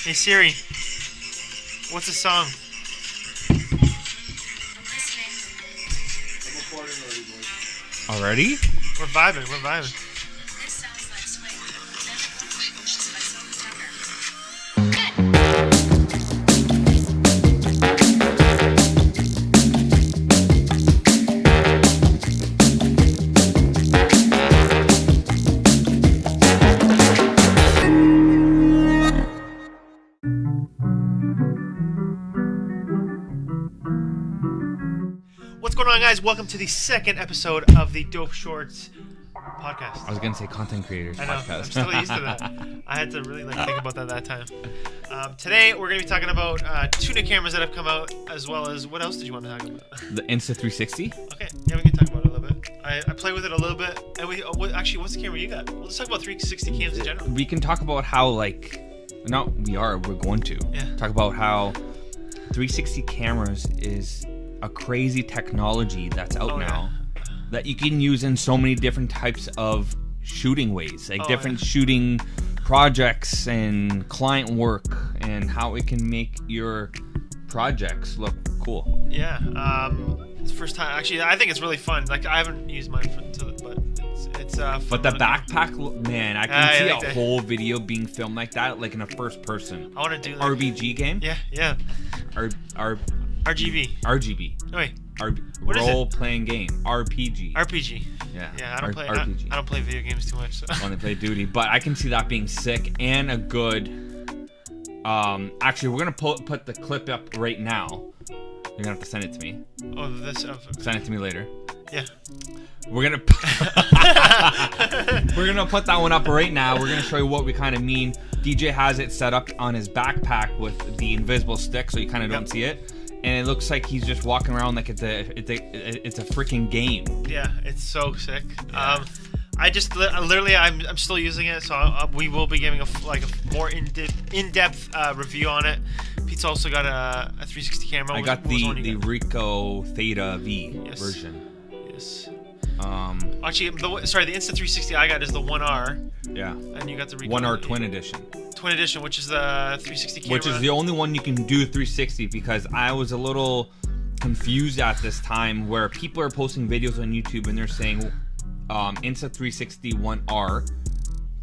Hey Siri, what's the song? Already? We're vibing. What's going on, guys? Welcome to the second episode of the Dope Shorts podcast. I was gonna say content creators I know, podcast. I'm still used to that. I had to really think about that time. Today we're gonna be talking about two new cameras that have come out, as well as what else did you want to talk about? The Insta360. Okay, yeah, we can talk about it a little bit. I play with it a little bit, and actually, what's the camera you got? Let's talk about 360 cams in general. We can talk about how we're going to talk about how 360 cameras is a crazy technology that's out now that you can use in so many different types of shooting ways, like different shooting projects and client work, and how it can make your projects look cool. Yeah, it's the first time. Actually, I think it's really fun. Like, I haven't used mine but it's fun. But the backpack, man, I can see a whole video being filmed like that, like in a first person. I want to do that. RBG game. Yeah. RGB. Oh, wait. What role playing game. RPG. Yeah, I don't play. RPG. I don't play video games too much. So. I only play Duty, but I can see that being sick and a good. Actually, we're gonna put the clip up right now. You're gonna have to send it to me. Oh, this. Send it to me later. Yeah. We're gonna put that one up right now. We're gonna show you what we kind of mean. DJ has it set up on his backpack with the invisible stick, so you kind of don't see it. And it looks like he's just walking around like it's a freaking game. Yeah, it's so sick. Yeah. I'm still using it, so we will be giving a more in-depth review on it. Pete's also got a 360 camera. I got the Ricoh Theta V version. Yes. Actually, the Insta360 I got is the 1R. Yeah. And you got the Ricoh 1R Twin Edition. Twin Edition, which is the 360 camera. Which is the only one you can do 360, because I was a little confused at this time where people are posting videos on YouTube and they're saying Insta360 1R,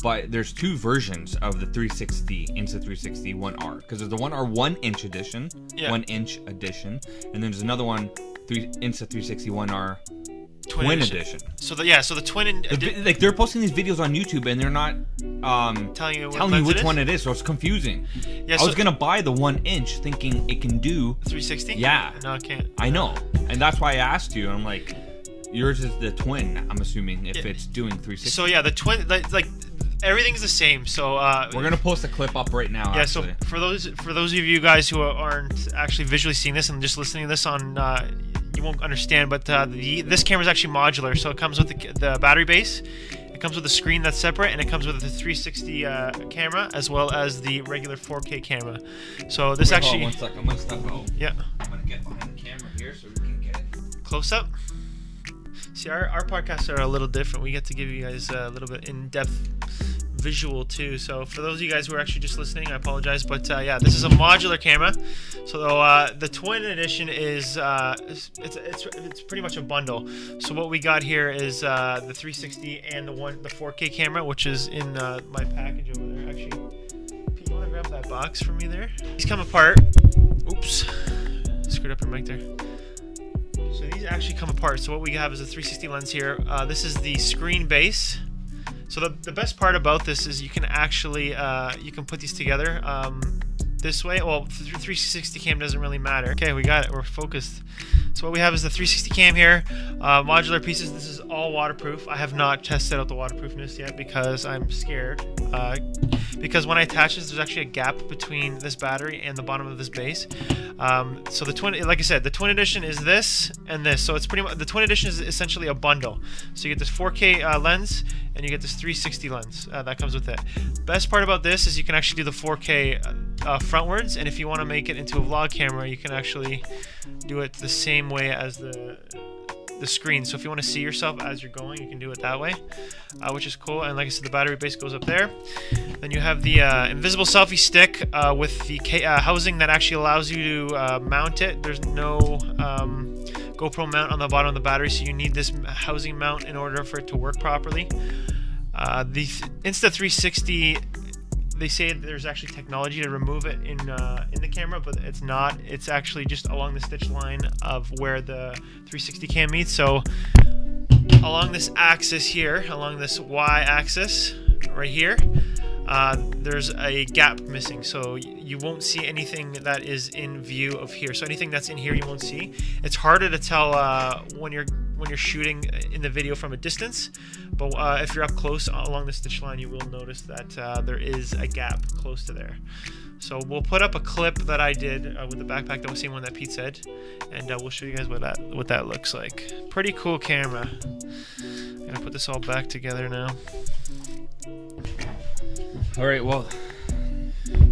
but there's two versions of the 360 Insta360 1R, because there's the 1R 1-inch edition, 1-inch edition, and there's another one, Insta360 1R Twin edition. So the twin like they're posting these videos on YouTube and they're not telling you which one it is, so it's confusing. Yeah, I was gonna buy the 1-inch thinking it can do 360. Yeah, no, it can't. I know, and that's why I asked you. I'm like, yours is the twin. I'm assuming if it's doing 360. So yeah, the twin, like everything's the same. So we're gonna post a clip up right now. Yeah. Actually. So for those of you guys who aren't actually visually seeing this and just listening to this on. You won't understand, but this camera is actually modular, so it comes with the battery base, it comes with a screen that's separate, and it comes with the 360 camera as well as the regular 4K camera. So this Hold on 1 second. I'm gonna step out. Yeah. I'm gonna get behind the camera here so we can get it close up. See, our podcasts are a little different. We get to give you guys a little bit in-depth visual too. So for those of you guys who are actually just listening, I apologize, but yeah, this is a modular camera. So the twin edition is it's pretty much a bundle. So what we got here is the 360 and the 4K camera, which is in my package over there. Actually, Pete, you want to grab that box for me there? These come apart. Oops, screwed up your mic there. So these actually come apart. So what we have is a 360 lens here. This is the screen base. So the best part about this is you can actually you can put these together this way. Well, 360 cam doesn't really matter. Okay, we got it. We're focused. So what we have is the 360 cam here, modular pieces. This is all waterproof. I have not tested out the waterproofness yet because I'm scared. Because when I attach this, there's actually a gap between this battery and the bottom of this base. So the twin, like I said, the twin edition is this and this. So it's pretty much, the twin edition is essentially a bundle. So you get this 4K lens and you get this 360 lens that comes with it. Best part about this is you can actually do the 4K frontwards, and if you want to make it into a vlog camera, you can actually do it the same way as the the screen. So if you want to see yourself as you're going, you can do it that way, which is cool. And like I said, the battery base goes up there. Then you have the invisible selfie stick with the housing that actually allows you to mount it. There's no GoPro mount on the bottom of the battery, so you need this housing mount in order for it to work properly. The Insta360, they say there's actually technology to remove it in the camera, but it's not. It's actually just along the stitch line of where the 360 cam meets. So along this axis here, along this Y axis right here, there's a gap missing, so you won't see anything that is in view of here. So anything that's in here you won't see. It's harder to tell when you're shooting in the video from a distance, but if you're up close along the stitch line, you will notice that there is a gap close to there. So we'll put up a clip that I did with the backpack, that was the same one that Pete said, and we'll show you guys what that looks like. Pretty cool camera. I'm gonna put this all back together now. All right, well,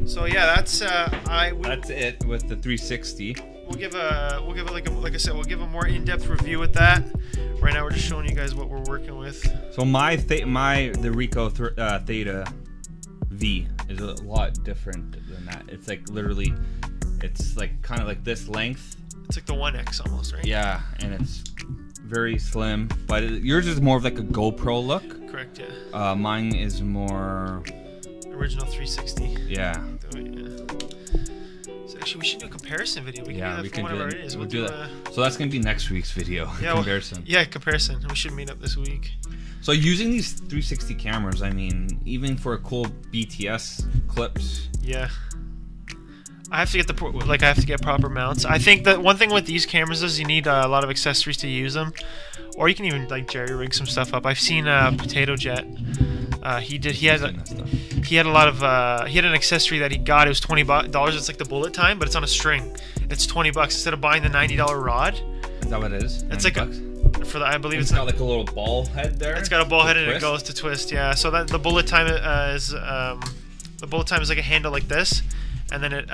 so yeah, that's it with the 360. We'll give it like I said, we'll give a more in-depth review with that. Right now, we're just showing you guys what we're working with. So the Ricoh Theta V is a lot different than that. It's like literally, it's like kind of like this length. It's like the 1X almost, right? Yeah, and it's very slim, but yours is more of like a GoPro look. Correct, yeah. Mine is more original 360. Yeah. So actually, we should do a comparison video. We can do that. We'll do that. So that's gonna be next week's video. Yeah, comparison. Comparison. We should meet up this week. So using these 360 cameras, I mean, even for cool BTS clips. Yeah. I have to get proper mounts. I think that one thing with these cameras is you need a lot of accessories to use them, or you can even like jerry rig some stuff up. I've seen Potato Jet. He had a lot of he had an accessory that he got. It was $20. It's like the bullet time, but it's on a string. It's $20 instead of buying the $90 rod. Is that what it is? It's like I believe it's got like a little ball head there. It's got a ball head and it goes to twist. Yeah. So that the bullet time is like a handle like this, and then it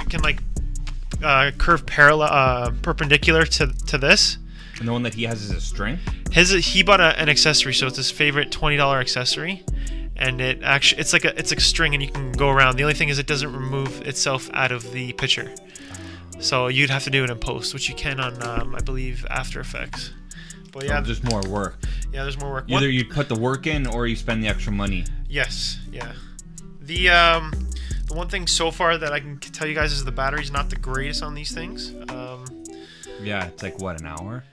can curve parallel perpendicular to this. And the one that he has is a string. He bought an accessory, so it's his favorite $20 accessory, and it's like a string, and you can go around. The only thing is it doesn't remove itself out of the picture, so you'd have to do it in post, which you can on I believe After Effects. But yeah, there's more work. Yeah, there's more work. Either you put the work in or you spend the extra money. Yes, yeah. The one thing so far that I can tell you guys is the battery's not the greatest on these things. Yeah, it's like what, an hour?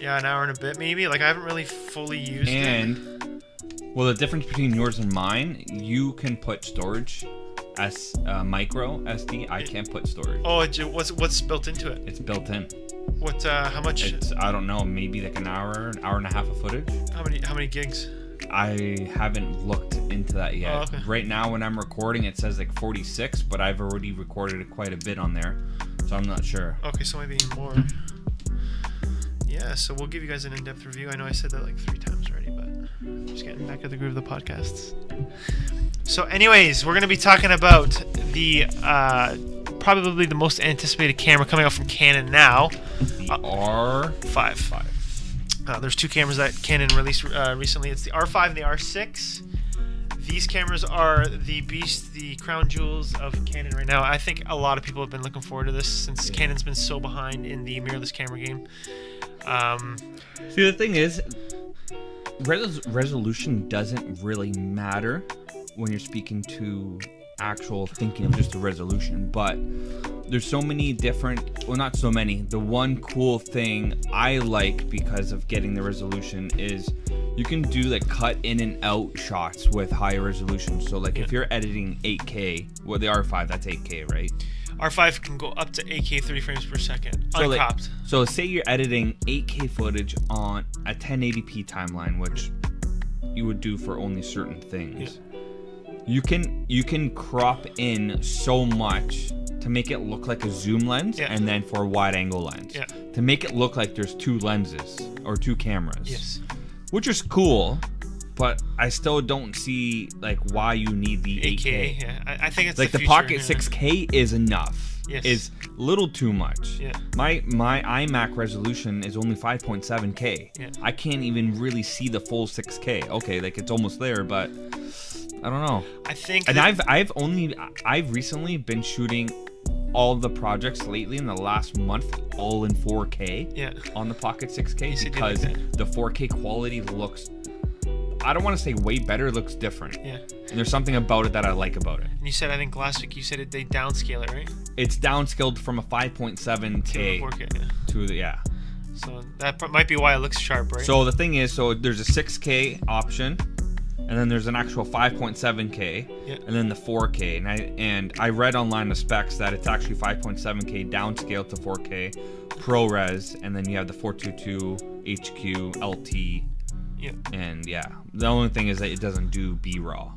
Yeah, an hour and a bit maybe. Like I haven't really fully used it. And well, the difference between yours and mine, you can put storage as micro SD. I can't put storage. Oh, what's built into it? It's built in. What? How much? It's, I don't know. Maybe like an hour and a half of footage. How many gigs? I haven't looked into that yet. Oh, okay. Right now, when I'm recording, it says like 46, but I've already recorded quite a bit on there, so I'm not sure. Okay, so maybe more. Yeah, so we'll give you guys an in-depth review. I know I said that like 3 times already, but I'm just getting back to the groove of the podcasts. So anyways, we're going to be talking about the probably the most anticipated camera coming out from Canon now. The R5. There's 2 cameras that Canon released recently. It's the R5 and the R6. These cameras are the beast, the crown jewels of Canon right now. I think a lot of people have been looking forward to this since Canon's been so behind in the mirrorless camera game. See, the thing is, resolution doesn't really matter when you're speaking to actual thinking of just the resolution, but there's so many different, well, not so many. The one cool thing I like because of getting the resolution is you can do like cut in and out shots with higher resolution. So like if you're editing 8K, well, the R5, that's 8K, right? R5 can go up to 8K 30 frames per second, uncropped. So say you're editing 8K footage on a 1080p timeline, which you would do for only certain things. You can crop in so much to make it look like a zoom lens, and then for a wide angle lens, to make it look like there's 2 lenses or 2 cameras. Yes. Which is cool, but I still don't see like why you need the 8K. Yeah, I think it's like the future, Pocket 6K is enough. Yes. Is little too much. Yeah. My iMac resolution is only 5.7K. Yeah. I can't even really see the full 6K. Okay, like it's almost there, but I don't know. I think. And I've recently been shooting all the projects lately in the last month all in 4K. On the Pocket 6K because the 4K quality looks, I don't want to say way better, it looks different. Yeah. And there's something about it that I like about it. And you said, I think last week you said they downscale it, right? It's downscaled from a 5.7K to 4K. To the, yeah. So that might be why it looks sharp, right? So the thing is, so there's a 6K option, and then there's an actual 5.7K, and then the 4K. And I read online the specs that it's actually 5.7K downscaled to 4K, ProRes, and then you have the 422 HQ LT. Yeah. And yeah, the only thing is that it doesn't do B-RAW.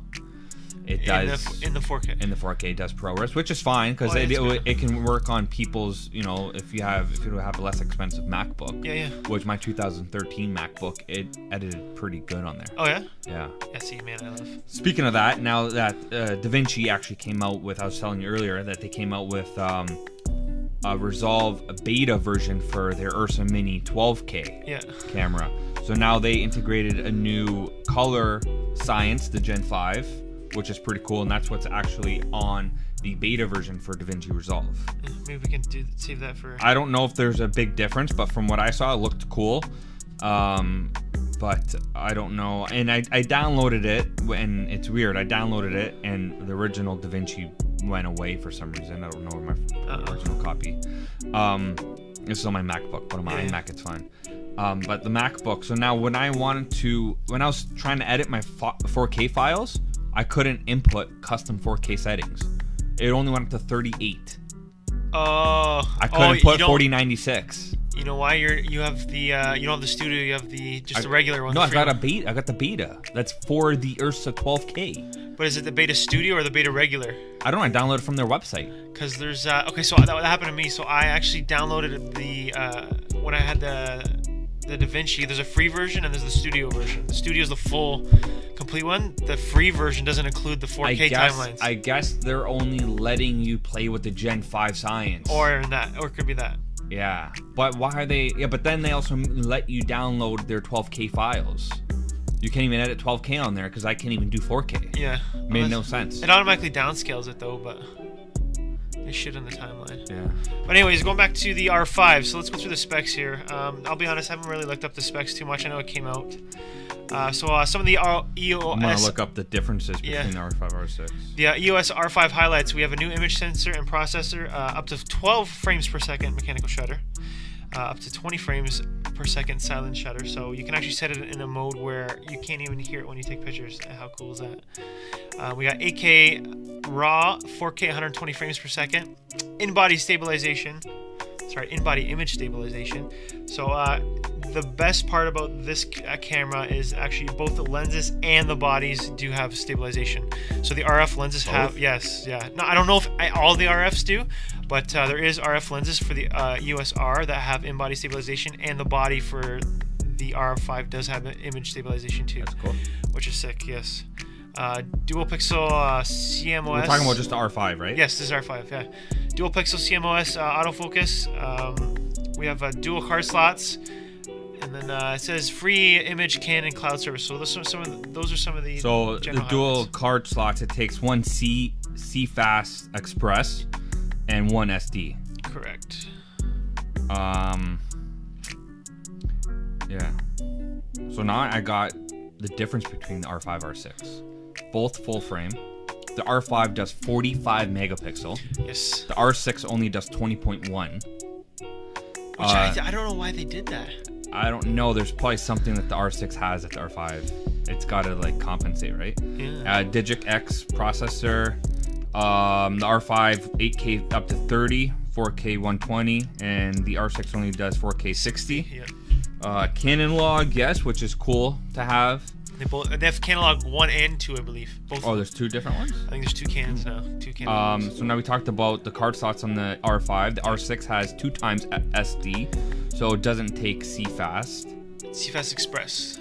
It does in the 4K. In the 4K, it does ProRes, which is fine because it can work on people's, you know, if you have a less expensive MacBook. Yeah. Which my 2013 MacBook, it edited pretty good on there. Oh yeah. Yeah. Yeah. See, man, I love. Speaking of that, now that DaVinci actually came out with, I was telling you earlier that they came out with a Resolve beta version for their Ursa Mini 12K camera. So now they integrated a new color science, the Gen 5, which is pretty cool, and that's what's actually on the beta version for DaVinci Resolve. Yeah, maybe we can save that for. I don't know if there's a big difference, but from what I saw, it looked cool. But I don't know. And I downloaded it, and it's weird. I downloaded it, and the original DaVinci went away for some reason. I don't know where my original copy. This is on my MacBook, but on my iMac it's fine. But the MacBook. So now when I was trying to edit my 4K files, I couldn't input custom 4K settings. It only went up to 38. I couldn't put 4096. You know why? You have the you don't have the studio. You have the regular one. No, I got the beta. That's for the Ursa 12K. But is it the beta studio or the beta regular? I don't know. I downloaded it from their website. Because there's okay, so that happened to me. So I actually downloaded the when I had the DaVinci. There's a free version and there's the studio version. The studio is the full, complete one. The free version doesn't include the 4K timelines. I guess they're only letting you play with the Gen 5 science. Or it could be that. Yeah, but why are they? Yeah, but then they also let you download their 12K files. You can't even edit 12K on there because I can't even do 4K. Yeah, made no sense. It automatically downscales it though, but they should in the timeline. Yeah. But anyways, going back to the R5, so let's go through the specs here. I'll be honest, I haven't really looked up the specs too much. I know it came out. So some of the EOS. I'm gonna look up the differences between the R5 R6. The EOS R5 highlights. We have a new image sensor and processor, up to 12 frames per second mechanical shutter, up to 20 frames per second silent shutter. So you can actually set it in a mode where you can't even hear it when you take pictures. How cool is that? We got 8K RAW, 4K 120 frames per second, in-body stabilization. Sorry, in-body image stabilization. So the best part about this camera is actually both the lenses and the bodies do have stabilization. So the RF lenses have, yes, yeah. No, I don't know if all the RFs do, but there is RF lenses for the EOS R that have in-body stabilization, and the body for the R5 does have image stabilization too. That's cool. Which is sick, yes. Dual pixel CMOS. We're talking about just the R5, right? Yes, this is R5, yeah. Dual pixel CMOS autofocus. We have dual card slots. And then it says free image Canon cloud service. So those are some of the. So the dual card slots, it takes one CFast Express and one SD. Correct. Yeah. So now I got the difference between the R5 R6. Both full frame. The R5 does 45 megapixel. Yes. The R6 only does 20.1. Which I don't know why they did that. I don't know. There's probably something that the R6 has that the R5. It's got to like compensate, right? Yeah. Digic X processor. The R5 8K up to 30, 4K 120, and the R6 only does 4K 60. Yeah. Canon log, yes, which is cool to have. They have Canon log 1 and 2, I believe. Both. Oh, there's two different ones? I think there's two Canons now. Two Canon so now we talked about the card slots on the R5. The R6 has 2 times SD, so it doesn't take CFast. CFast Express.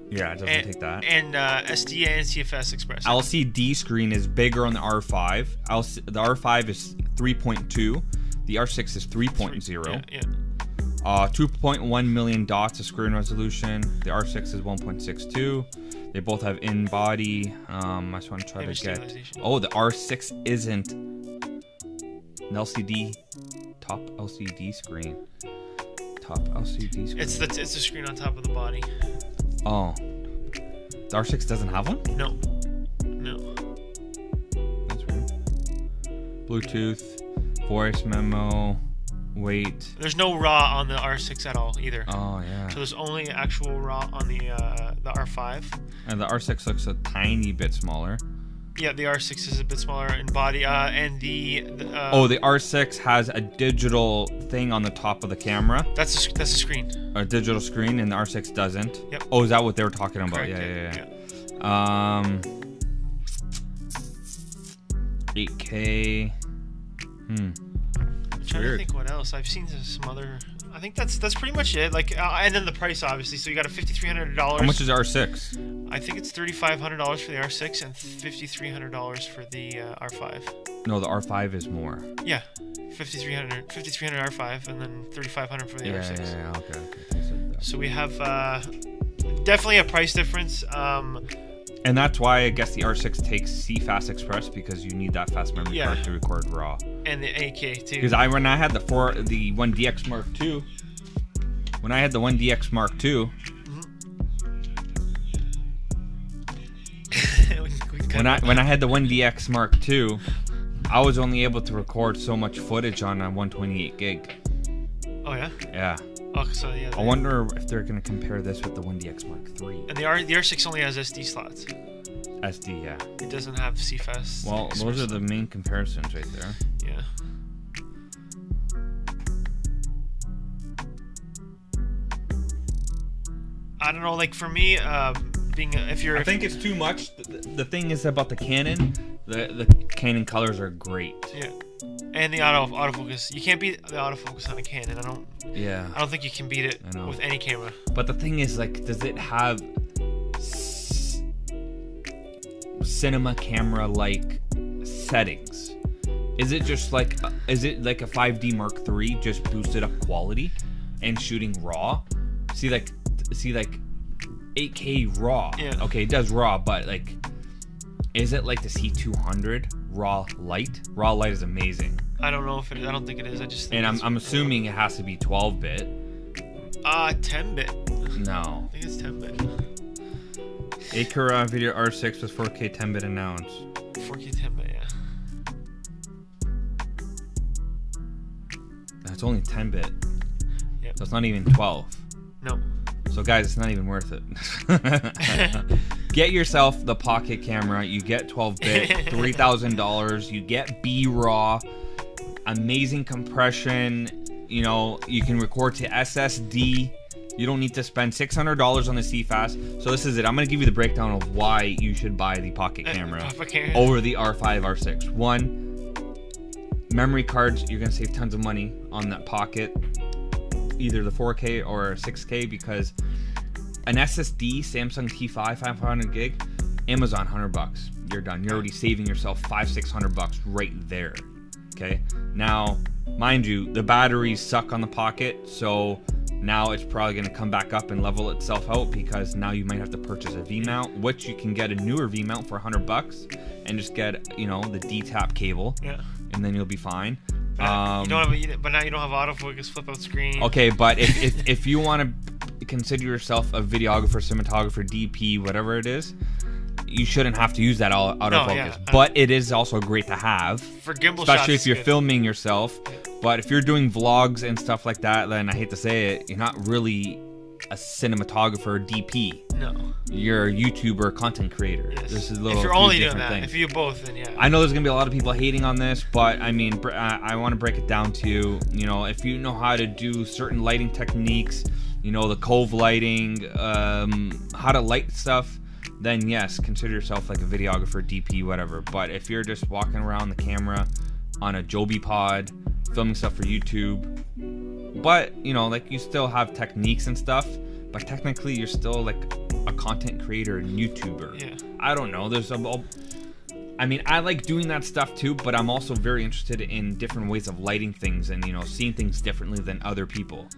Yeah, it doesn't take that. And SD and CFS Express. LCD screen is bigger on the R5. The R5 is 3.2. The R6 is 3.0. Yeah. 2.1 million dots of screen resolution. The R6 is 1.62. They both have in-body. I just want to try to get. Oh, the R6 isn't an LCD. Top LCD screen. Top LCD screen. It's the screen on top of the body. Oh, the R6 doesn't have one? No. That's weird. Bluetooth, voice memo, weight. There's no RAW on the R6 at all either. Oh yeah. So there's only actual RAW on the R5. And the R6 looks a tiny bit smaller. Yeah, the R6 is a bit smaller in body, and the R6 has a digital thing on the top of the camera. That's a screen. A digital screen, and the R6 doesn't. Yep. Oh, is that what they were talking about? Correct, Yeah. 8K. I'm trying to think what else. I've seen some other. I think that's pretty much it. Like, and then the price, obviously. So you got a $5,300. How much is R6? I think it's $3,500 for the R6 and $5,300 for the R5. No, the R5 is more. Yeah, $5,300 R5, and then $3,500 for the R6. Yeah, okay. So we have definitely a price difference. And that's why I guess the R6 takes CFast Express, because you need that fast memory card to record RAW. And the 8K too. Because when I had the 1DX Mark II, when I had the 1DX Mark II, when I had the 1DX Mark II, I was only able to record so much footage on a 128 gig. Oh yeah. Yeah. Oh, so yeah. I wonder if they're gonna compare this with the 1DX Mark III. And the R6 only has SD slots. SD, yeah. It doesn't have CFast. Well, those are the main comparisons right there. Yeah. I don't know. Like for me, I think it's too much. The thing is about the Canon, the Canon colors are great. Yeah. And the autofocus. You can't beat the autofocus on a Canon. I don't think you can beat it with any camera. But the thing is, like, does it have cinema camera like settings? Is it just like a 5D Mark III just boosted up quality and shooting RAW? See like 8K RAW. Yeah. Okay, it does RAW, but like, is it like the C200 RAW Lite? RAW Lite is amazing. I don't know if it is. I don't think it is. I just think I'm assuming it has to be 12-bit. 10-bit. No. I think it's 10-bit. Acura Video R6 with 4K 10-bit announced. 4K 10-bit, yeah. That's only 10-bit. Yeah. So it's not even 12. No. So guys, it's not even worth it. Get yourself the pocket camera. You get 12-bit, $3,000. You get B-RAW, amazing compression. You know, you can record to SSD. You don't need to spend $600 on the CFast. So this is it. I'm going to give you the breakdown of why you should buy the pocket camera over the R5, R6. One, memory cards. You're going to save tons of money on that pocket, either the 4K or 6K, because an SSD, Samsung T5, 500 gig, Amazon, $100. You're done. You're already saving yourself $500-600 right there. Okay. Now, mind you, the batteries suck on the pocket, so now it's probably going to come back up and level itself out, because now you might have to purchase a V-mount, which you can get a newer V-mount for $100 and just get, you know, the D-tap cable. Yeah. And then you'll be fine. But now you don't have autofocus, flip out screen. Okay, but if you want to consider yourself a videographer, cinematographer, DP, whatever it is, you shouldn't have to use that autofocus. But it is also great to have for gimbal shots, especially if you're filming yourself. But if you're doing vlogs and stuff like that, then I hate to say it, you're not really a cinematographer, DP. No. You're a YouTuber, content creator. Yes. This is if you're only doing that, if you do both, then yeah. I know there's gonna be a lot of people hating on this, but I mean, I want to break it down to you know, if you know how to do certain lighting techniques, you know, the cove lighting, how to light stuff, then yes, consider yourself like a videographer, DP, whatever. But if you're just walking around the camera on a Joby Pod, filming stuff for YouTube, but you know, like, you still have techniques and stuff, but technically you're still like a content creator and YouTuber. Yeah. I don't know. There's I mean, I like doing that stuff too, but I'm also very interested in different ways of lighting things and, you know, seeing things differently than other people.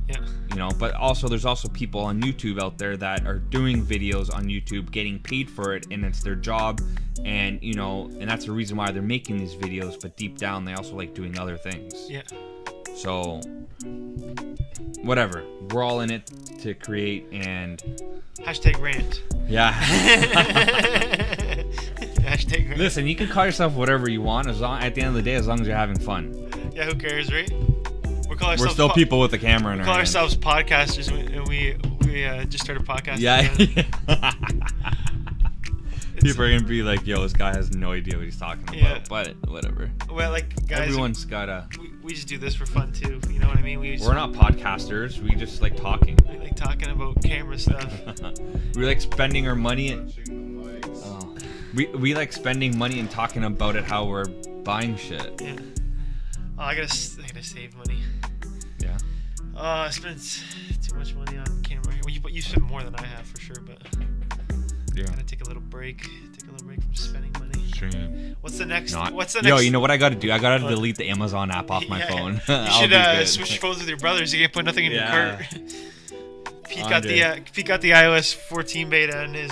Yeah. You know, but also there's also people on YouTube out there that are doing videos on YouTube, getting paid for it, and it's their job, and, you know, and that's the reason why they're making these videos, but deep down they also like doing other things. Yeah. So, whatever. We're all in it to create and... Hashtag rant. Yeah. Hashtag rant. Listen, you can call yourself whatever you want at the end of the day, as long as you're having fun. Yeah, who cares, right? We're still people with a camera in our hands. We call ourselves podcasters, and we just started podcasting. Yeah. People are going to be like, yo, this guy has no idea what he's talking about. Yeah. But whatever. Well, like, guys... Everyone's got to... We just do this for fun, too. You know what I mean? We're not podcasters. We just like talking. We like talking about camera stuff. We like spending our money... We like spending money and talking about it, how we're buying shit. Yeah. Oh, I gotta save money. Yeah. I spent too much money on camera. Well, you spent more than I have for sure, but yeah. Gotta take a little break. Take a little break from spending money. Stream. What's the next? Yo, you know what I gotta do? I gotta delete the Amazon app off my phone. You should switch phones with your brothers. You can't put nothing in your cart. Pete got the iOS 14 beta and he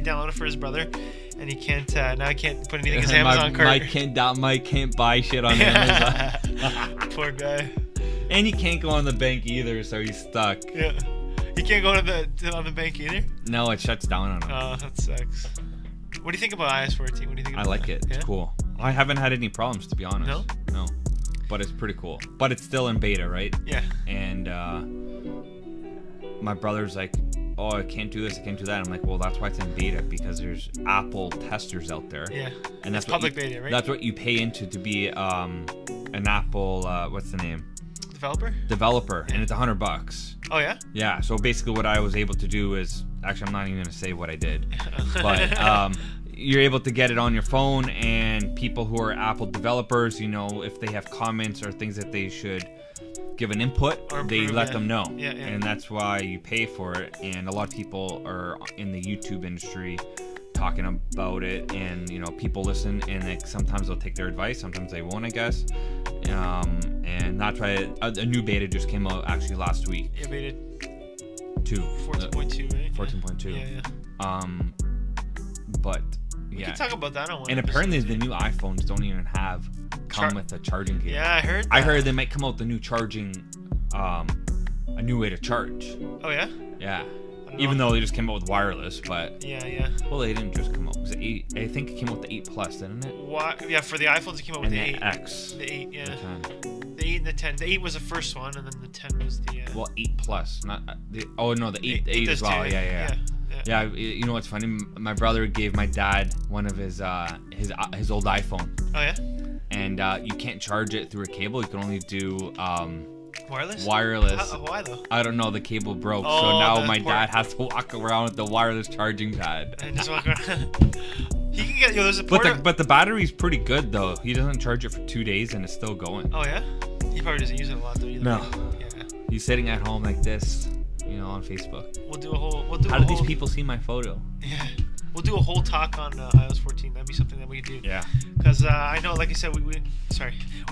downloaded it for his brother. And he can't now he can't put anything in his Amazon cart. Mike can't buy shit on Amazon. Poor guy. And he can't go on the bank either, so he's stuck. Yeah. He can't go on the bank either? No, it shuts down on him. Oh, that sucks. What do you think about iOS 14? What do you think about I like it. It's cool. I haven't had any problems, to be honest. No? But it's pretty cool. But it's still in beta, right? Yeah. And my brother's like, oh, I can't do this, I can't do that. I'm like, well, that's why it's in beta, because there's Apple testers out there. Yeah. And that's public beta, right? That's what you pay into to be an Apple, what's the name? Developer. Yeah. And it's $100. Oh, yeah? Yeah. So basically what I was able to do is, actually, I'm not even going to say what I did. But you're able to get it on your phone, and people who are Apple developers, you know, if they have comments or things that they should give an input, they let them know. Yeah. And that's why you pay for it. And a lot of people are in the YouTube industry talking about it, and, you know, people listen, and sometimes they'll take their advice, sometimes they won't, I guess. And that's why a new beta just came out actually last week. Yeah, beta 2. 14.2, right? 14.2. Yeah. But we can talk about that on one. And apparently the new iPhones don't even come with a charging cable. Yeah, I heard that. I heard they might come out with the new charging, a new way to charge. Oh, yeah? Yeah. Even though they just came out with wireless, but... Yeah. Well, they didn't just come out. It was 8, I think it came out with the 8 Plus, didn't it? Yeah, for the iPhones it came out with the 8. The X. The 8, yeah. The 10. The 8 and the 10. The 8 was the first one, and then the 10 was the... Well, 8 Plus, not... the 8 as well. Yeah. You know what's funny? My brother gave my dad one of his old iPhone. Oh, yeah? And you can't charge it through a cable. You can only do... Wireless? Why though? I don't know. The cable broke, so now my dad has to walk around with the wireless charging pad. And just walk around. He can get there's a port. But the battery's pretty good though. He doesn't charge it for 2 days and it's still going. Oh yeah? He probably doesn't use it a lot though. No. Yeah. He's sitting at home like this, you know, on Facebook. How do these people see my photo? Yeah. We'll do a whole talk on iOS 14. That'd be something that we could do. Yeah. Because I know, like I said, we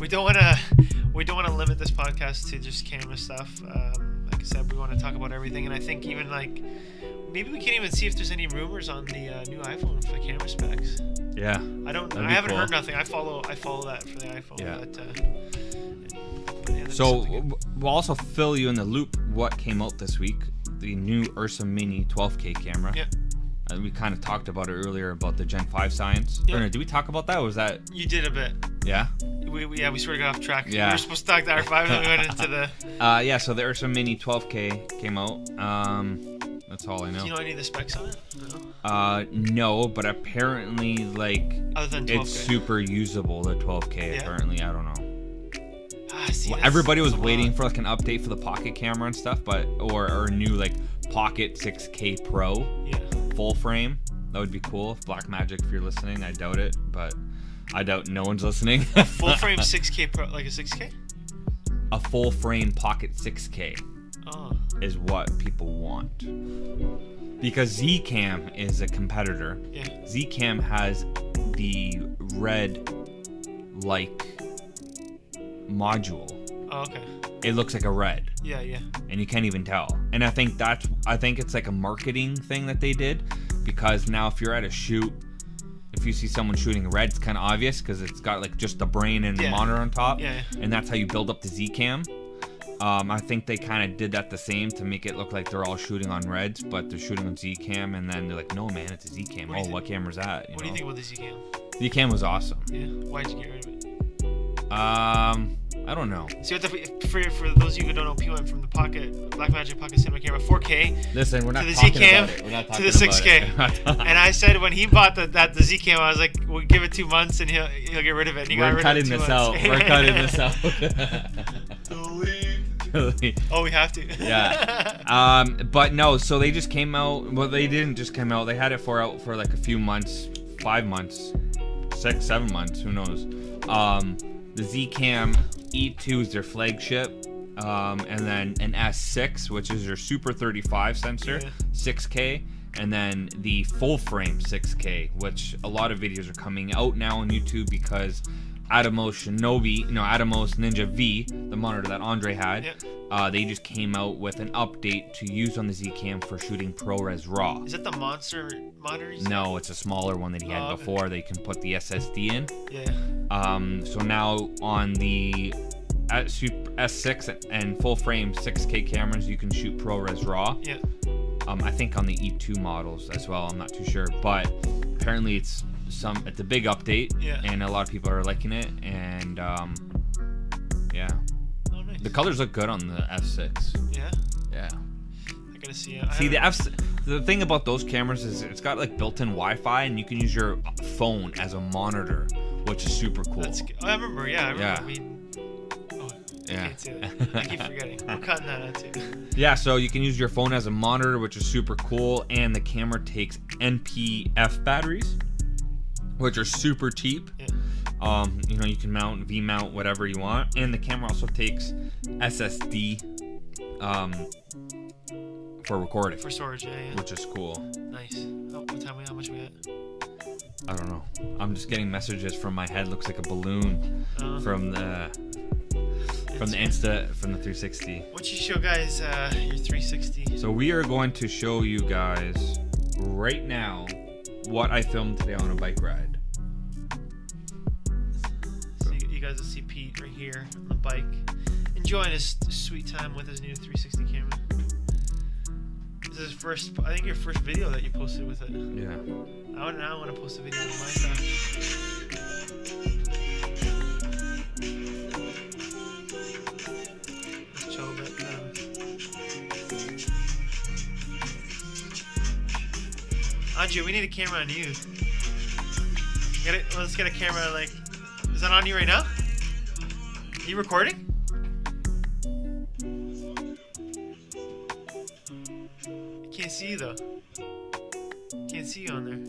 don't want to limit this podcast to just camera stuff. Like I said, we want to talk about everything, and I think even like maybe we can even see if there's any rumors on the new iPhone for the camera specs. Yeah. I haven't heard nothing. I follow that for the iPhone. Yeah. But so we'll also fill you in the loop. What came out this week? The new Ursa Mini 12K camera. Yeah. We kind of talked about it earlier about the Gen 5 science. Yeah. Or no, did we talk about that? Or was that... You did a bit. Yeah? We sort of got off track. Yeah. We were supposed to talk to R5 and then we went into the... So the Ursa Mini 12K came out. That's all I know. Do you know any of the specs on it? No. No, but apparently, like... Other than 12K. It's super usable, the 12K, yeah. apparently. I don't know. See, everybody was waiting for like an update for the Pocket camera and stuff, but or a new like Pocket 6K Pro. Yeah. Full frame. That would be cool. Blackmagic, if you're listening, I doubt it, but I doubt no one's listening. A full frame 6K Pro, like a 6K? A full frame Pocket 6K is what people want. Because Zcam is a competitor. Yeah. Zcam has the red like module. Oh, okay. It looks like a red. Yeah, yeah. And you can't even tell. And I think it's like a marketing thing that they did, because now if you're at a shoot, if you see someone shooting red, it's kind of obvious because it's got like just the brain and the monitor on top. Yeah. And that's how you build up the Z cam. I think they kind of did that the same to make it look like they're all shooting on reds, but they're shooting on Z cam, and then they're like, no man, it's a Z cam. What camera's that? What do you think about the Z cam? Z cam was awesome. Yeah. Why'd you get rid of it? I don't know. See, for those of you who don't know, P went from the Blackmagic Pocket Cinema camera 4K. Listen, we're not to the talking Z cam about it. We're not talking to the 6K. about it. And I said when he bought the Z cam, I was like, we'll give it 2 months and he'll get rid of it. And he got rid of it 2 months. We're cutting this out. Oh, we have to. Yeah. But no, so they just came out. Well, they didn't just come out. They had it out for like a few months, 5 months, 6, 7 months. Who knows? The Zcam E2 is their flagship, and then an S6, which is their Super 35 sensor, 6K, and then the full frame 6K, which a lot of videos are coming out now on YouTube because Atomos Ninja V, the monitor that Andre had, they just came out with an update to use on the Zcam for shooting ProRes RAW. Is that the monster monitor? No, it's a smaller one that he had before. They can put the SSD in. Yeah. So now on the S6 and full frame 6K cameras, you can shoot ProRes RAW. Yeah. I think on the E2 models as well. I'm not too sure, but apparently it's a big update, and a lot of people are liking it, and yeah. Oh, nice. The colors look good on the F6. Yeah. Yeah. I gotta see it. See, the thing about those cameras is it's got like built-in Wi-Fi, and you can use your phone as a monitor, which is super cool. I remember. Yeah. I remember. Yeah. I keep forgetting. We're cutting that out too. Yeah, so you can use your phone as a monitor, which is super cool, and the camera takes NPF batteries, which are super cheap. Yeah. You can mount, V-mount, whatever you want, and the camera also takes SSD for recording. For storage, yeah. Which is cool. Nice. Tell me how much we got. I don't know. I'm just getting messages from my head. Looks like a balloon from the 360. Why don't you show guys your 360? So we are going to show you guys right now what I filmed today on a bike ride. So you guys will see Pete right here on the bike, enjoying his sweet time with his new 360 camera. This is I think your first video that you posted with it. Yeah. I want to post a video with my stuff. Andre, we need a camera on you. Let's get a camera. Is that on you right now? Are you recording? I can't see you though. Can't see you on there.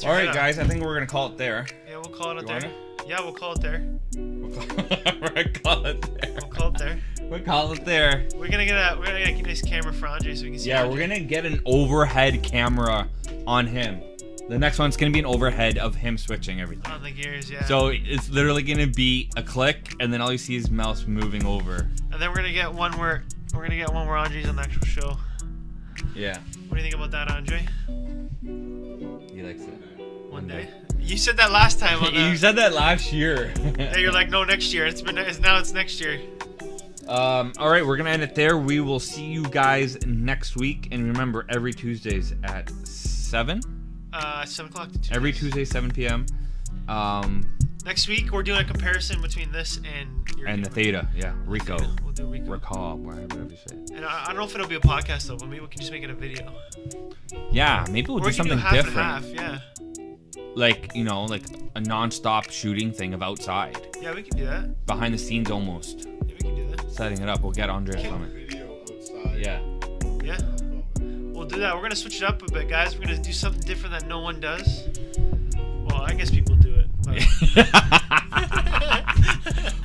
All right, guys. I think we're gonna call it there. Yeah, we'll call it there. Yeah, we'll call it there. We'll call it there. We'll call it there. We'll call it there. We're gonna get a nice camera for Andre so we can see. Yeah, Andre. we're gonna get an overhead camera on him. The next one's gonna be an overhead of him switching everything. On the gears, yeah. So it's literally gonna be a click, and then all you see is mouse moving over. And then we're gonna get one where Andre's on the actual show. Yeah. What do you think about that, Andre? He likes it. One day. You said that last time. You said that last year. Yeah, you're like, no, next year. Now it's next year. All right, we're gonna end it there. We will see you guys next week, and remember, every Tuesdays at 7. 7 o'clock to Tuesdays. Every Tuesday, 7 p.m. Next week we're doing a comparison between this and the Theta. Yeah, Rico. We'll do Rico. Rico, whatever you say. And I don't know if it'll be a podcast though, but maybe we can just make it a video. Yeah, maybe we'll do something half different. And half, yeah. Like a non-stop shooting thing of outside. Yeah, we can do that. Behind the scenes almost. Yeah, we can do that. Setting it up. We'll get Andre from it. Video outside. Yeah. Yeah. We'll do that. We're gonna switch it up a bit, guys. We're gonna do something different that no one does. Well, I guess people do it.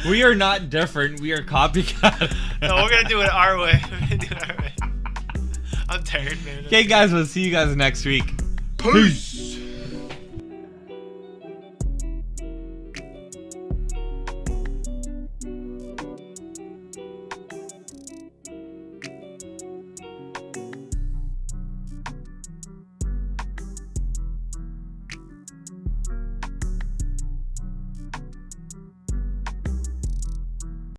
We are not different. We are copycat. No, we're gonna do it our way. I'm tired, man. Okay, guys. We'll see you guys next week. Peace.